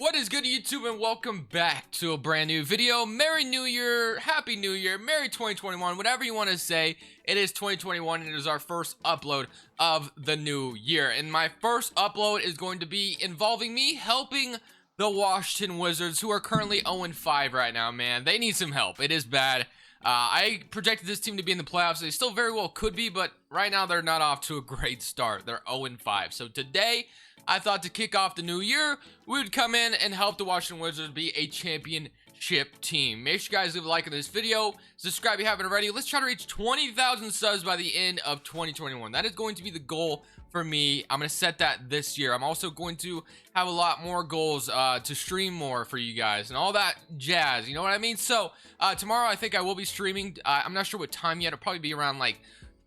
What is good, YouTube, and welcome back to a brand new video. Merry New Year, Happy New Year, Merry 2021, whatever you want to say. It is 2021 and it is our first upload of the new year. And my first upload is going to be involving me helping the Washington Wizards, who are currently 0-5 right now, man. They need some help. It is bad. I projected this team to be in the playoffs. They still very well could be, but right now they're not off to a great start. They're 0-5. So today, I thought to kick off the new year, we would come in and help the Washington Wizards be a championship team. Make sure you guys leave a like on this video, subscribe if you haven't already. Let's try to reach 20,000 subs by the end of 2021. That is going to be the goal for me. I'm going to set that this year. I'm also going to have a lot more goals to stream more for you guys and all that jazz. You know what I mean? So tomorrow I think I will be streaming. I'm not sure what time yet. It'll probably be around like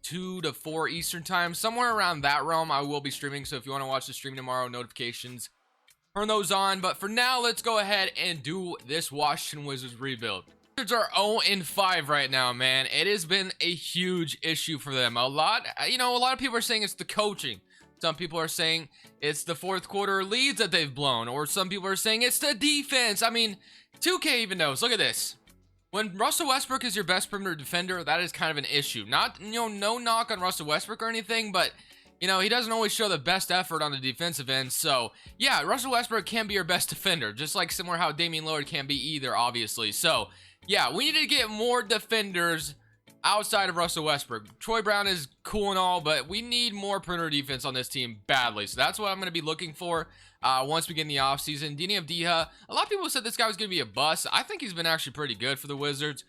2 to 4 Eastern time, somewhere around that realm. I will be streaming, so if you want to watch the stream tomorrow, notifications, turn those on. But for now, let's go ahead and do this Washington Wizards rebuild. Wizards are 0-5 right now, man. It has been a huge issue for them. A lot of people are saying it's the coaching. Some people are saying it's the fourth quarter leads that they've blown, or some people are saying it's the defense. I mean, 2K even knows. Look at this. When Russell Westbrook is your best perimeter defender, that is kind of an issue. Not, no knock on Russell Westbrook or anything, but, he doesn't always show the best effort on the defensive end. So, yeah, Russell Westbrook can be your best defender, just like similar how Damian Lillard can be either, obviously. So, yeah, we need to get more defenders outside of Russell Westbrook. Troy Brown is cool and all, but we need more perimeter defense on this team badly. So that's what I'm going to be looking for once we get in the offseason. Deni Avdija, a lot of people said this guy was going to be a bust. I think he's been actually pretty good for the Wizards.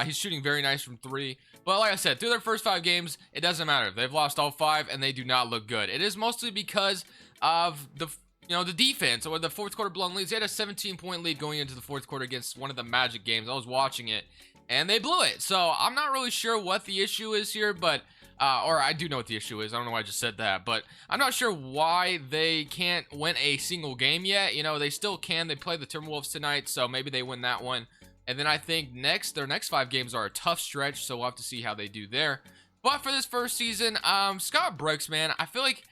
He's shooting very nice from 3. But like I said, through their first 5 games, it doesn't matter. They've lost all 5 and they do not look good. It is mostly because of the defense or the fourth quarter blown leads. They had a 17-point lead going into the fourth quarter against one of the Magic games. I was watching it, and they blew it. So I'm not really sure what the issue is here, but or I do know what the issue is. I don't know why I just said that, but I'm not sure why they can't win a single game yet. They still can. They play the Timberwolves tonight, so maybe they win that one. And then I think their next 5 games are a tough stretch, so we'll have to see how they do there. But for this first season, Scott Brooks, man, I feel like,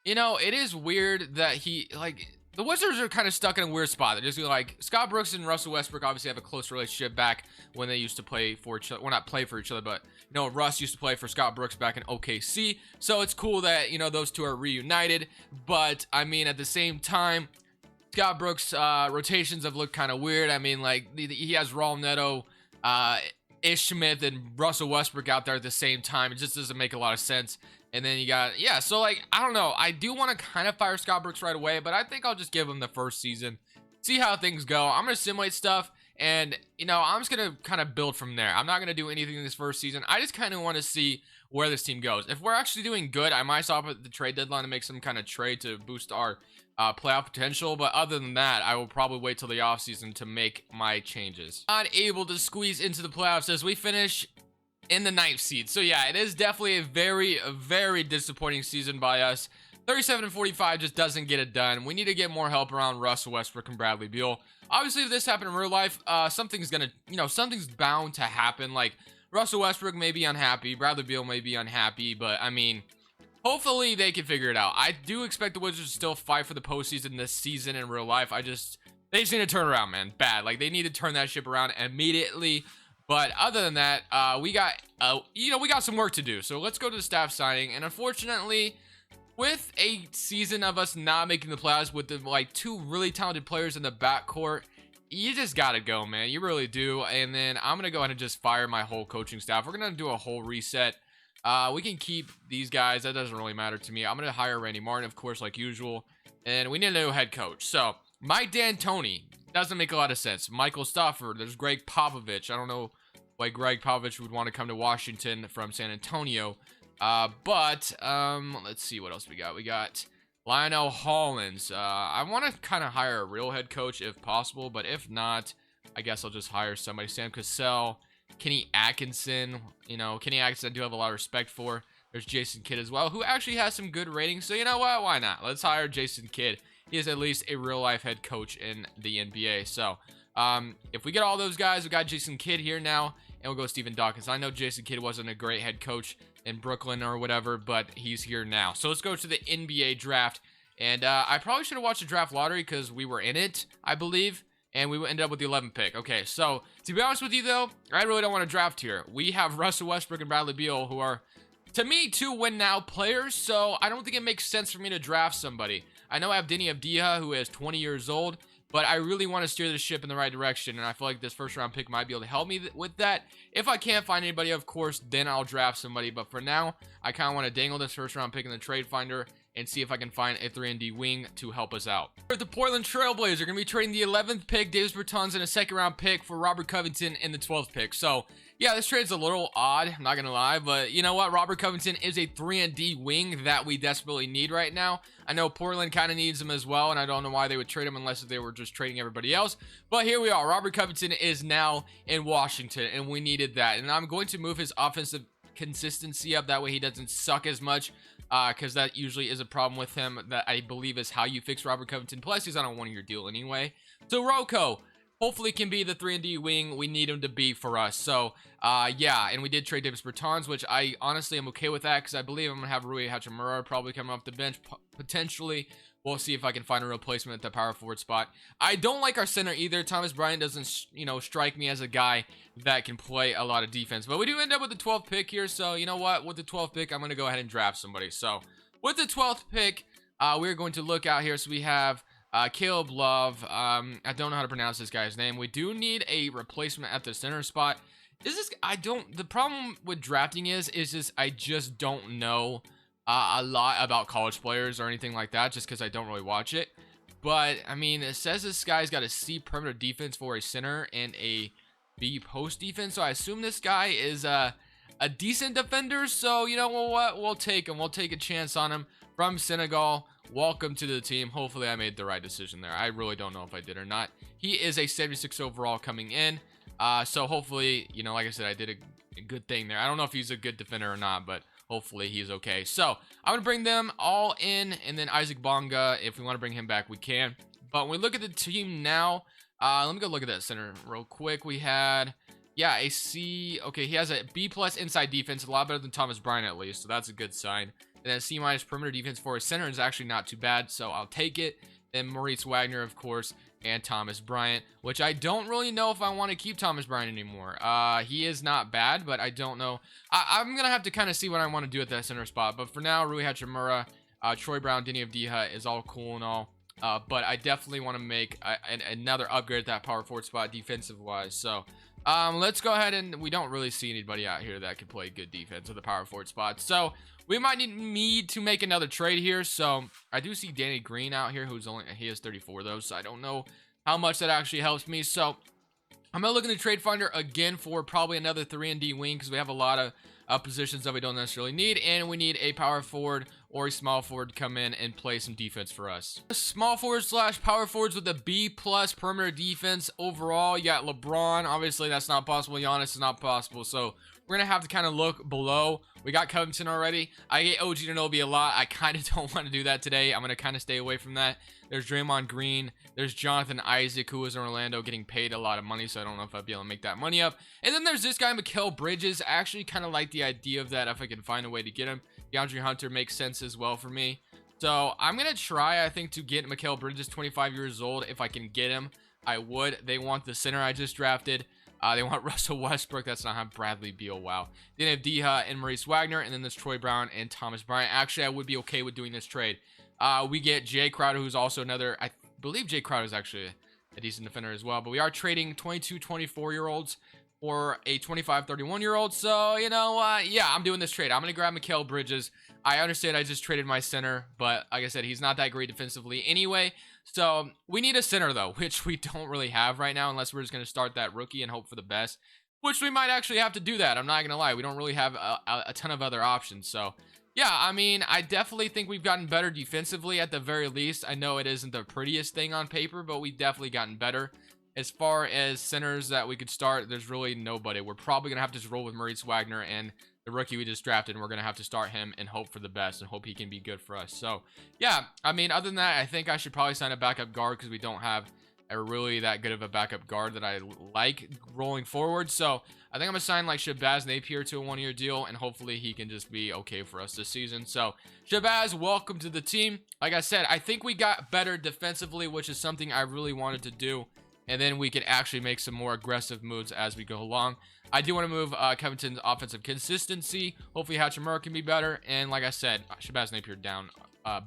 it is weird that the Wizards are kind of stuck in a weird spot. They're just like, Scott Brooks and Russell Westbrook obviously have a close relationship back when they used to play for each other. Well, not play for each other, but, Russ used to play for Scott Brooks back in OKC. So it's cool that, those two are reunited. But, I mean, at the same time, Scott Brooks' rotations have looked kind of weird. I mean, like, he has Raul Neto, Ish Smith, and Russell Westbrook out there at the same time. It just doesn't make a lot of sense. And then you got, so, like, I don't know. I do want to kind of fire Scott Brooks right away, but I think I'll just give him the first season, see how things go. I'm going to simulate stuff, and, I'm just going to kind of build from there. I'm not going to do anything in this first season. I just kind of want to see where this team goes. If we're actually doing good, I might stop at the trade deadline to make some kind of trade to boost our playoff potential, but other than that, I will probably wait till the offseason to make my changes. Not able to squeeze into the playoffs as we finish in the 9th seed. So yeah, it is definitely a very disappointing season by us. 37-45 just doesn't get it done. We need to get more help around Russell Westbrook and Bradley Beal. Obviously, if this happened in real life, something's bound to happen. Like, Russell Westbrook may be unhappy, Bradley Beal may be unhappy, but I mean, hopefully they can figure it out. I do expect the Wizards to still fight for the postseason this season in real life. They just need to turn around, man. Bad. Like, they need to turn that ship around immediately. But other than that, we got some work to do. So let's go to the staff signing. And unfortunately, with a season of us not making the playoffs with the 2 really talented players in the backcourt, you just gotta go, man. You really do. And then I'm gonna go ahead and just fire my whole coaching staff. We're gonna do a whole reset. We can keep these guys. That doesn't really matter to me. I'm gonna hire Randy Martin, of course, like usual. And we need a new head coach. So Mike D'Antoni doesn't make a lot of sense. Michael Stafford. There's Greg Popovich. I don't know why Greg Popovich would want to come to Washington from San Antonio. But let's see what else we got. We got Lionel Hollins. I want to kind of hire a real head coach if possible, but if not, I guess I'll just hire somebody. Sam Cassell, Kenny Atkinson. Kenny Atkinson I do have a lot of respect for. There's Jason Kidd as well, who actually has some good ratings. So you know what? Why not? Let's hire Jason Kidd. He is at least a real life head coach in the NBA. So if we get all those guys, we got Jason Kidd here now, and we'll go Stephen Dawkins. I know Jason Kidd wasn't a great head coach in Brooklyn or whatever, but he's here now. So let's go to the NBA draft. And I probably should have watched the draft lottery because we were in it, I believe. And we ended up with the 11th pick. Okay, so to be honest with you, though, I really don't want to draft here. We have Russell Westbrook and Bradley Beal, who are, to me, 2 win-now players. So I don't think it makes sense for me to draft somebody. I know I have Denny Avdija, who is 20 years old, but I really want to steer the ship in the right direction. And I feel like this first-round pick might be able to help me with that. If I can't find anybody, of course, then I'll draft somebody. But for now, I kind of want to dangle this first-round pick in the trade finder and see if I can find a 3-and-D wing to help us out. The Portland Trailblazers are going to be trading the 11th pick, Davis Bertans, and a second-round pick for Robert Covington in the 12th pick. So, yeah, this trade's a little odd, I'm not going to lie, but you know what? Robert Covington is a 3-and-D wing that we desperately need right now. I know Portland kind of needs him as well, and I don't know why they would trade him unless they were just trading everybody else. But here we are. Robert Covington is now in Washington, and we needed that. And I'm going to move his offensive consistency up, that way he doesn't suck as much, because that usually is a problem with him, that I believe is how you fix Robert Covington. Plus he's on a 1-year deal anyway. So Rocco hopefully can be the 3-and-D wing we need him to be for us. So yeah, and we did trade Davis Bertans, which I honestly am okay with that, because I believe I'm gonna have Rui Hachimura probably coming off the bench potentially. We'll see if I can find a replacement at the power forward spot. I don't like our center either. Thomas Bryant doesn't, you know, strike me as a guy that can play a lot of defense. But we do end up with the 12th pick here. So, you know what? With the 12th pick, I'm going to go ahead and draft somebody. So, with the 12th pick, we're going to look out here. So, we have Caleb Love. I don't know how to pronounce this guy's name. We do need a replacement at the center spot. The problem with drafting is just I just don't know a lot about college players or anything like that, just because I don't really watch it. But I mean, it says this guy's got a C perimeter defense for a center and a B post defense, so I assume this guy is a decent defender. So you know what, we'll take him. We'll take a chance on him from Senegal. Welcome to the team. Hopefully I made the right decision there. I really don't know if I did or not. He is a 76 overall coming in, so hopefully, you know, like I said, I did a good thing there. I don't know if he's a good defender or not, but hopefully he's okay. So I'm going to bring them all in, and then Isaac Bonga, if we want to bring him back, we can. But when we look at the team now, let me go look at that center real quick. We had, yeah, a C. Okay, he has a B+ inside defense, a lot better than Thomas Bryant at least, so that's a good sign. And then C- perimeter defense for his center is actually not too bad, so I'll take it. Then Maurice Wagner, of course, and Thomas Bryant, which I don't really know if I want to keep Thomas Bryant anymore. He is not bad, but I don't know. I'm going to have to kind of see what I want to do at that center spot. But for now, Rui Hachimura, Troy Brown, Denny Avdija is all cool and all. But I definitely want to make another upgrade at that power forward spot defensive-wise. So let's go ahead, and we don't really see anybody out here that can play good defense at the power forward spot. So we might need to make another trade here. So I do see Danny Green out here, he is 34 though, so I don't know how much that actually helps me. So I'm gonna look in the trade finder again for probably another 3-and-D wing, because we have a lot of positions that we don't necessarily need, and we need a power forward or a small forward to come in and play some defense for us. Small forward / power forwards with a B+ perimeter defense overall. You got LeBron, obviously that's not possible. Giannis is not possible, so we're gonna have to kind of look below. We got Covington already. I get OG Anunoby a lot. I kind of don't want to do that today. I'm gonna kind of stay away from that. There's Draymond Green. There's Jonathan Isaac, who is in Orlando getting paid a lot of money, so I don't know if I'd be able to make that money up. And then there's this guy, Mikal Bridges. I actually kind of like the idea of that if I can find a way to get him. DeAndre Hunter makes sense as well for me. So I'm gonna try, I think, to get Mikal Bridges, 25 years old. If I can get him, I would. They want the center I just drafted. They want Russell Westbrook. That's not how. Bradley Beal. Wow. Then Avdija and Maurice Wagner, and then there's Troy Brown and Thomas Bryant. Actually, I would be okay with doing this trade. We get Jay Crowder, who's also another. I believe Jay Crowder is actually a decent defender as well. But we are trading 22, 24-year-olds for a 25, 31-year-old. So, you know, yeah, I'm doing this trade. I'm going to grab Mikal Bridges. I understand I just traded my center, but like I said, he's not that great defensively anyway. So we need a center, though, which we don't really have right now, unless we're just going to start that rookie and hope for the best, which we might actually have to do that. I'm not going to lie. We don't really have a ton of other options. So, yeah, I mean, I definitely think we've gotten better defensively at the very least. I know it isn't the prettiest thing on paper, but we've definitely gotten better. As far as centers that we could start, there's really nobody. We're probably going to have to just roll with Maurice Wagner and the rookie we just drafted, and we're going to have to start him and hope for the best and hope he can be good for us. So, yeah, I mean, other than that, I think I should probably sign a backup guard, because we don't have a really that good of a backup guard that I like rolling forward. So, I think I'm gonna sign like Shabazz Napier to a 1-year deal, and hopefully he can just be okay for us this season. So Shabazz, welcome to the team. Like I said, I think we got better defensively, which is something I really wanted to do, and then we could actually make some more aggressive moves as we go along. I do want to move Covington's offensive consistency. Hopefully Hachimura can be better, and like I said, Shabazz Napier down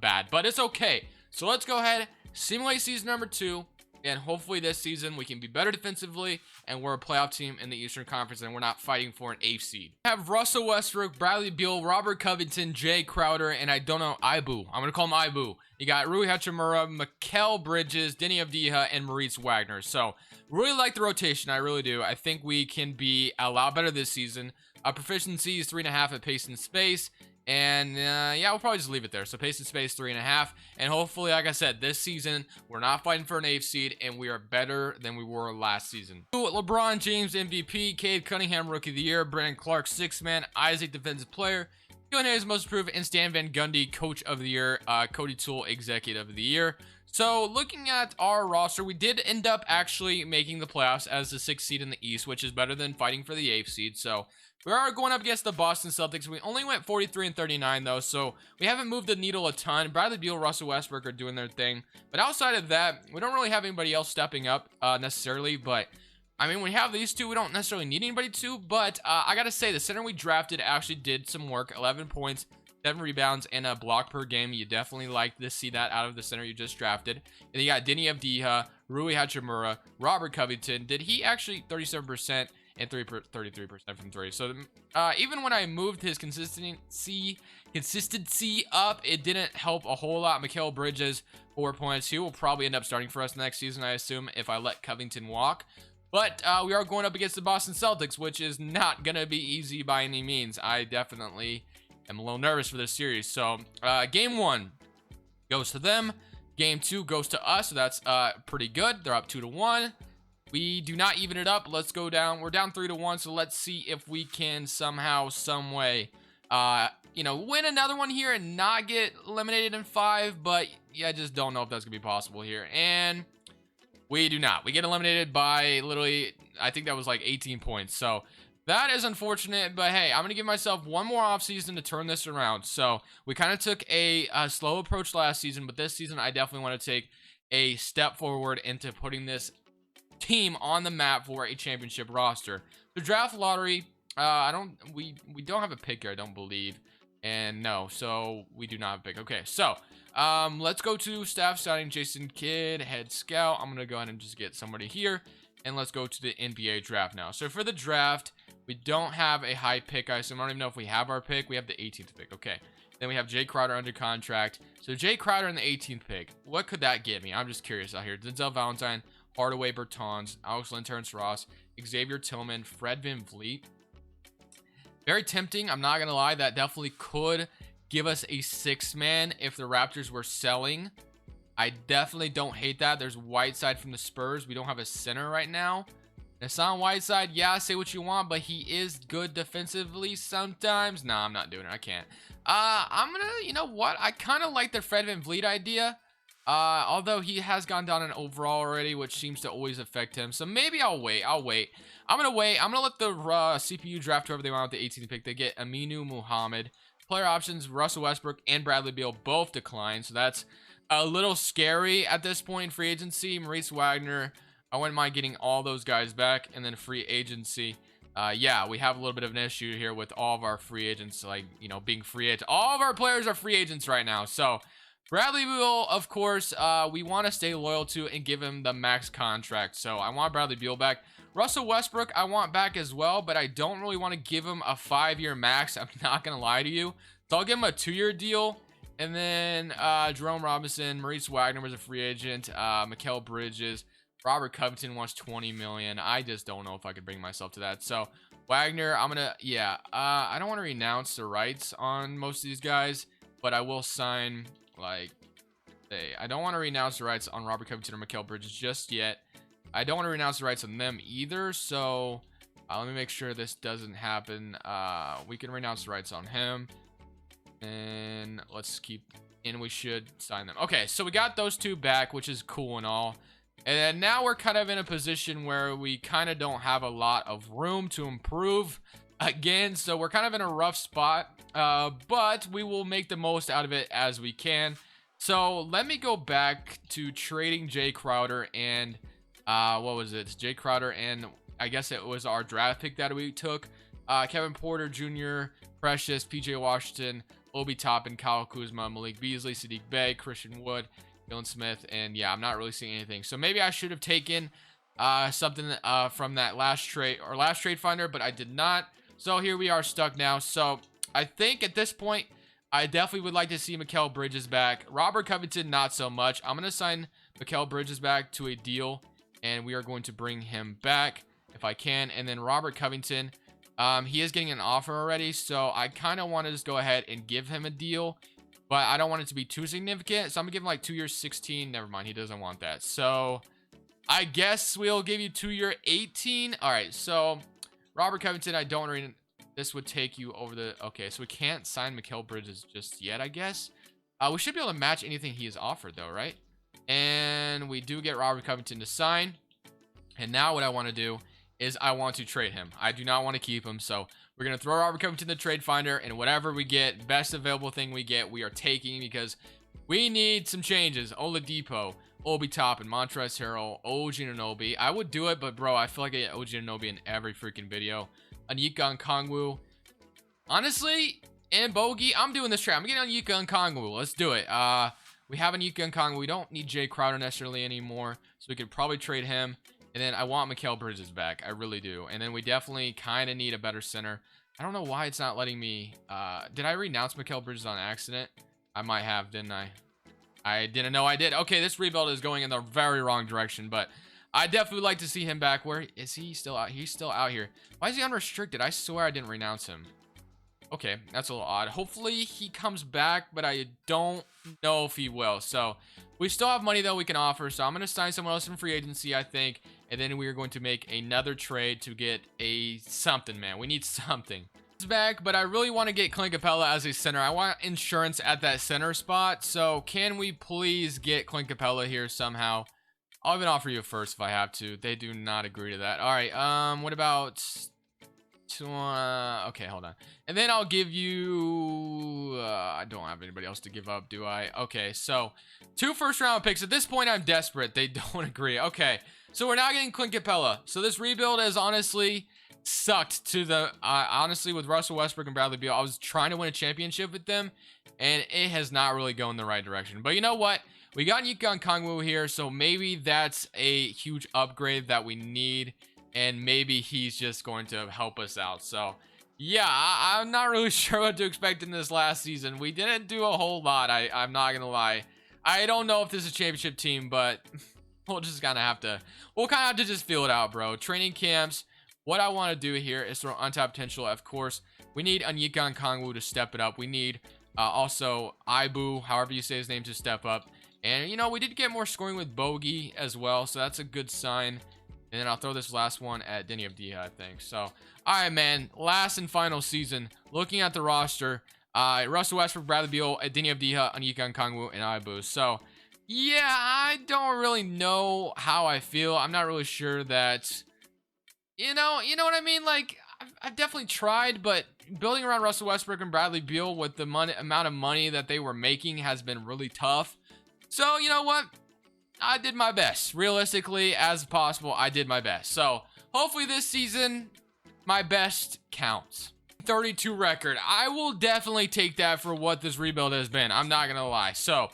bad, but it's okay. So let's go ahead, simulate season number 2. And hopefully this season we can be better defensively, and we're a playoff team in the Eastern Conference, and we're not fighting for an 8th seed. I have Russell Westbrook, Bradley Beal, Robert Covington, Jay Crowder, and I don't know, Ibu. I'm going to call him Ibu. You got Rui Hachimura, Mikal Bridges, Denny Avdija, and Maurice Wagner. So really like the rotation. I really do. I think we can be a lot better this season. Proficiency is 3.5 at pace and space. And yeah, we'll probably just leave it there. So pace and space 3.5, and hopefully, like I said, this season we're not fighting for an 8th seed, and we are better than we were last season. LeBron James MVP, Cade Cunningham Rookie of the Year, Brandon Clark 6th Man, Isaac Defensive Player, Q&A's Most Improved, and Stan Van Gundy Coach of the Year, Cody Toole Executive of the Year. So looking at our roster, we did end up actually making the playoffs as the 6th seed in the East, which is better than fighting for the 8th seed. So we are going up against the Boston Celtics. We only went 43-39 though, so we haven't moved the needle a ton. Bradley Beal, Russell Westbrook are doing their thing, but outside of that, we don't really have anybody else stepping up necessarily. But I mean, we have these two. We don't necessarily need anybody to. But I gotta say, the center we drafted actually did some work. 11 points, 7 rebounds, and a block per game. You definitely like to see that out of the center you just drafted. And you got Denny Avdija, Rui Hachimura, Robert Covington. Did he actually 37%? And 33% from 3. So even when I moved his consistency up, it didn't help a whole lot. Mikal Bridges, 4 points. He will probably end up starting for us next season, I assume, if I let Covington walk. But we are going up against the Boston Celtics, which is not going to be easy by any means. I definitely am a little nervous for this series. So game 1 goes to them. Game 2 goes to us, so that's pretty good. They're up 2-1. We do not even it up. Let's go down. We're down 3-1, so let's see if we can somehow, some way, win another one here and not get eliminated in 5. But yeah, I just don't know if that's gonna be possible here. And we do not. We get eliminated by literally, I think that was like 18 points. So that is unfortunate, but hey, I'm gonna give myself one more offseason to turn this around. So we kind of took a slow approach last season, but this season I definitely want to take a step forward into putting this team on the map for a championship roster. The draft lottery, we don't have a pick here, I don't believe. And no, so we do not have a pick. Okay, so let's go to staff signing. Jason Kidd, head scout. I'm gonna go ahead and just get somebody here, and let's go to the NBA draft now. So for the draft, we don't have a high pick. I assume, I don't even know if we have our pick. We have the 18th pick. Okay, then we have Jay Crowder under contract. So Jay Crowder in the 18th pick, what could that get me? I'm just curious out here. Denzel Valentine, Hardaway Bertans, Alex Len, Terrence Ross, Xavier Tillman, Fred VanVleet. Very tempting. I'm not going to lie. That definitely could give us a 6-man if the Raptors were selling. I definitely don't hate that. There's Whiteside from the Spurs. We don't have a center right now. Hassan Whiteside, yeah, say what you want, but he is good defensively sometimes. Nah, I'm not doing it. I can't. I'm going to, you know what? I kind of like the Fred VanVleet idea. Although he has gone down in overall already, which seems to always affect him. So maybe I'll wait. I'm going to wait. I'm going to let the CPU draft whoever they want with the 18th pick. They get Aminu Muhammad. Player options, Russell Westbrook and Bradley Beal both decline. So that's a little scary at this point in free agency. Maurice Wagner, I wouldn't mind getting all those guys back. And then free agency. Yeah, we have a little bit of an issue here with all of our free agents, like, being free agents. All of our players are free agents right now. So Bradley Beal, of course, we want to stay loyal to and give him the max contract. So I want Bradley Beal back. Russell Westbrook, I want back as well, but I don't really want to give him a 5-year max. I'm not going to lie to you. So I'll give him a 2-year deal. And then Jerome Robinson, Maurice Wagner was a free agent. Mikal Bridges, Robert Covington wants $20 million. I just don't know if I could bring myself to that. So Wagner, I'm going to, yeah, I don't want to renounce the rights on most of these guys, but I will sign... I don't want to renounce the rights on Robert Covington or Mikal Bridges just yet. I don't want to renounce the rights on them either. So let me make sure this doesn't happen. We can renounce the rights on him. And let's keep... And we should sign them. Okay, so we got those two back, which is cool and all. And then now we're kind of in a position where we kind of don't have a lot of room to improve again. So we're kind of in a rough spot, but we will make the most out of it as we can. So let me go back to trading Jay Crowder and what was it? Jay Crowder and I guess it was our draft pick that we took. Kevin Porter Jr., Precious, PJ Washington, Obi Toppin, Kyle Kuzma, Malik Beasley, Sadiq Bey, Christian Wood, Dylan Smith, and yeah, I'm not really seeing anything. So maybe I should have taken something from that last trade finder, but I did not. So here we are stuck now. So I think at this point, I definitely would like to see Mikal Bridges back. Robert Covington, not so much. I'm going to sign Mikal Bridges back to a deal, and we are going to bring him back if I can. And then Robert Covington, he is getting an offer already, so I kind of want to just go ahead and give him a deal. But I don't want it to be too significant. So I'm going to give him like 2 years, 16. Never mind. He doesn't want that. So I guess we'll give you 2 year 18. All right. So Robert Covington, I don't really, this would take you over the, okay. So we can't sign Mikal Bridges just yet, I guess. We should be able to match anything he has offered though, right? And we do get Robert Covington to sign. And now what I want to do is I want to trade him. I do not want to keep him. So we're going to throw Robert Covington in the trade finder, and whatever we get, best available thing we get, we are taking because we need some changes. Oladipo, Obi Toppin, Montrezl Harrell, OG Anunoby. I would do it, but bro, I feel like I get OG Anunoby in every freaking video. Onyeka Okongwu. Honestly, and Bogey, I'm doing this trade. I'm getting Onyeka Okongwu. Let's do it. We have Onyeka Okongwu. We don't need Jay Crowder necessarily anymore, so we could probably trade him. And then I want Mikal Bridges back. I really do. And then we definitely kind of need a better center. I don't know why it's not letting me. Did I renounce Mikal Bridges on accident? I might have, didn't I? I didn't know I did. Okay, this rebuild is going in the very wrong direction. But I definitely would like to see him back. Where is he still out? He's still out here. Why is he unrestricted? I swear I didn't renounce him. Okay, that's a little odd. Hopefully he comes back, but I don't know if he will. So we still have money, though, we can offer. So I'm going to sign someone else in free agency, I think. And then we are going to make another trade to get a something, man. We need something. He's back, but I really want to get Clint Capella as a center. I want insurance at that center spot. So can we please get Clint Capella here somehow? I'll even offer you a first if I have to. They do not agree to that. All right. What about... okay, hold on. And then I'll give you... I don't have anybody else to give up, do I? Okay, so 2 first-round picks. At this point, I'm desperate. They don't agree. Okay, so we're now getting Clint Capella. So this rebuild has honestly sucked to the... honestly, with Russell Westbrook and Bradley Beal, I was trying to win a championship with them, and it has not really gone the right direction. But you know what? We got Onyeka Okongwu here, so maybe that's a huge upgrade that we need. And maybe he's just going to help us out. So, yeah, I'm not really sure what to expect in this last season. We didn't do a whole lot, I'm not going to lie. I don't know if this is a championship team, but we'll just kind of have to... We'll kind of have to just feel it out, bro. Training camps. What I want to do here is throw untapped potential. Of course, we need Onyeka Okongwu to step it up. We need also Ibu, however you say his name, to step up. And, you know, we did get more scoring with Bogey as well, so that's a good sign. And then I'll throw this last one at Denny Avdija, I think. So, all right, man. Last and final season. Looking at the roster, Russell Westbrook, Bradley Beal, Denny Avdija, Onyeka Okongwu, and Ibu. So, yeah, I don't really know how I feel. I'm not really sure that, you know what I mean? Like, I've definitely tried, but building around Russell Westbrook and Bradley Beal with the amount of money that they were making has been really tough. So, you know what? I did my best. Realistically, as possible, I did my best. So, hopefully this season, my best counts. 32 record. I will definitely take that for what this rebuild has been. I'm not going to lie. So,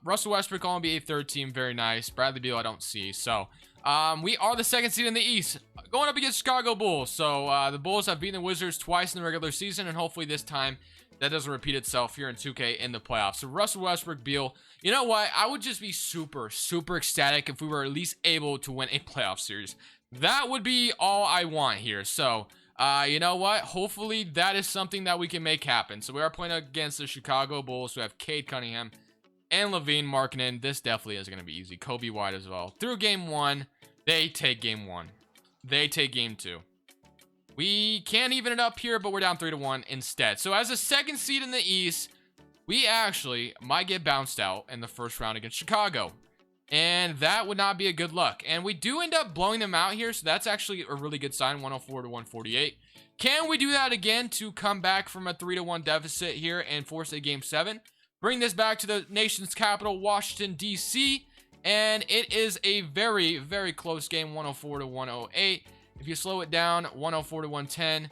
Russell Westbrook on NBA third team. Very nice. Bradley Beal, I don't see. So, we are the 2nd seed in the East. Going up against Chicago Bulls. So, the Bulls have beaten the Wizards twice in the regular season. And hopefully this time, that doesn't repeat itself here in 2K in the playoffs. So Russell Westbrook, Beal, you know what? I would just be super, super ecstatic if we were at least able to win a playoff series. That would be all I want here. So, you know what? Hopefully that is something that we can make happen. So we are playing against the Chicago Bulls. We have Cade Cunningham and Levine Markkinen. This definitely is going to be easy. Kobe White as well. Through game 1, they take game 1. They take game 2. We can't even it up here, but we're down 3-1 instead. So as a 2nd seed in the East, we actually might get bounced out in the first round against Chicago. And that would not be a good look. And we do end up blowing them out here, so that's actually a really good sign, 104 to 148. Can we do that again to come back from a 3-1 deficit here and force a game 7? Bring this back to the nation's capital, Washington, D.C., and it is a very, very close game, 104 to 108. If you slow it down, 104 to 110.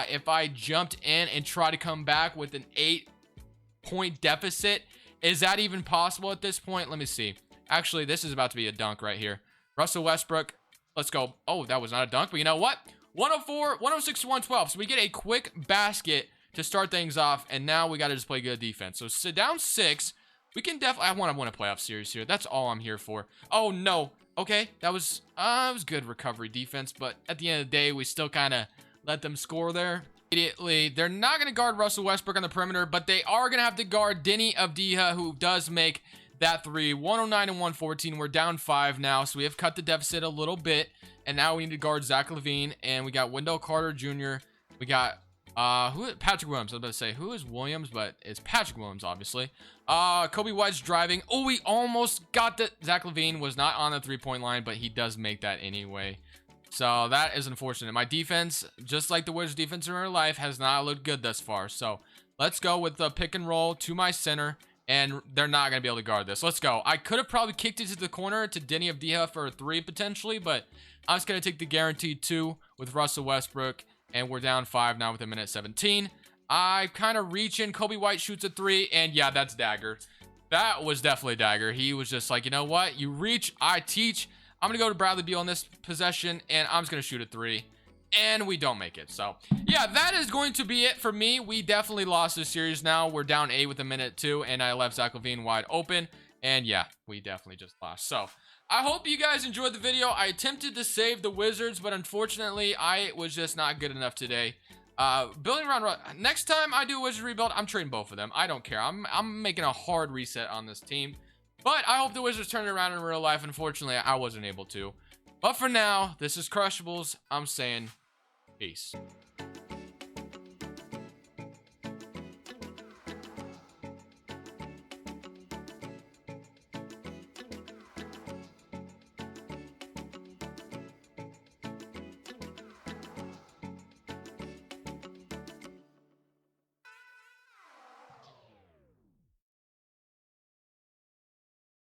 If I jumped in and try to come back with an 8-point deficit, is that even possible at this point? Let me see. Actually, this is about to be a dunk right here. Russell Westbrook, let's go. Oh, that was not a dunk, but you know what? 106 to 112. So we get a quick basket to start things off, and now we got to just play good defense. So sit down 6. We can definitely. I want to win a playoff series here. That's all I'm here for. Oh no. Okay, that was good recovery defense, but at the end of the day, we still kind of let them score there. Immediately, they're not going to guard Russell Westbrook on the perimeter, but they are going to have to guard Denny Avdija, who does make that 3. 109 and 114. We're down 5 now, so we have cut the deficit a little bit, and now we need to guard Zach LaVine, and we got Wendell Carter Jr. We got Patrick Williams. I was about to say who is Williams, but it's Patrick Williams, obviously. Kobe White's driving. Oh, we almost got the Zach LaVine was not on the 3-point line, but he does make that anyway. So that is unfortunate. My defense, just like the Wizards' defense in real life, has not looked good thus far. So let's go with the pick and roll to my center, and they're not going to be able to guard this. Let's go. I could have probably kicked it to the corner to Denny Avdija for a 3 potentially, but I'm just going to take the guaranteed 2 with Russell Westbrook, and we're down 5 now with a minute 17. I kind of reach in. Kobe White shoots a 3, and yeah, that's dagger. That was definitely dagger. He was just like, you know what? You reach, I teach. I'm going to go to Bradley Beal on this possession, and I'm just going to shoot a 3. And we don't make it. So, yeah, that is going to be it for me. We definitely lost this series now. We're down 8 with a minute 2, and I left Zach LaVine wide open. And, yeah, we definitely just lost. So, I hope you guys enjoyed the video. I attempted to save the Wizards, but unfortunately, I was just not good enough today. Building around, next time I do a Wizards rebuild, I'm trading both of them. I don't care. I'm making a hard reset on this team. But I hope the Wizards turn it around in real life. Unfortunately, I wasn't able to. But for now, this is Crushables. I'm saying peace.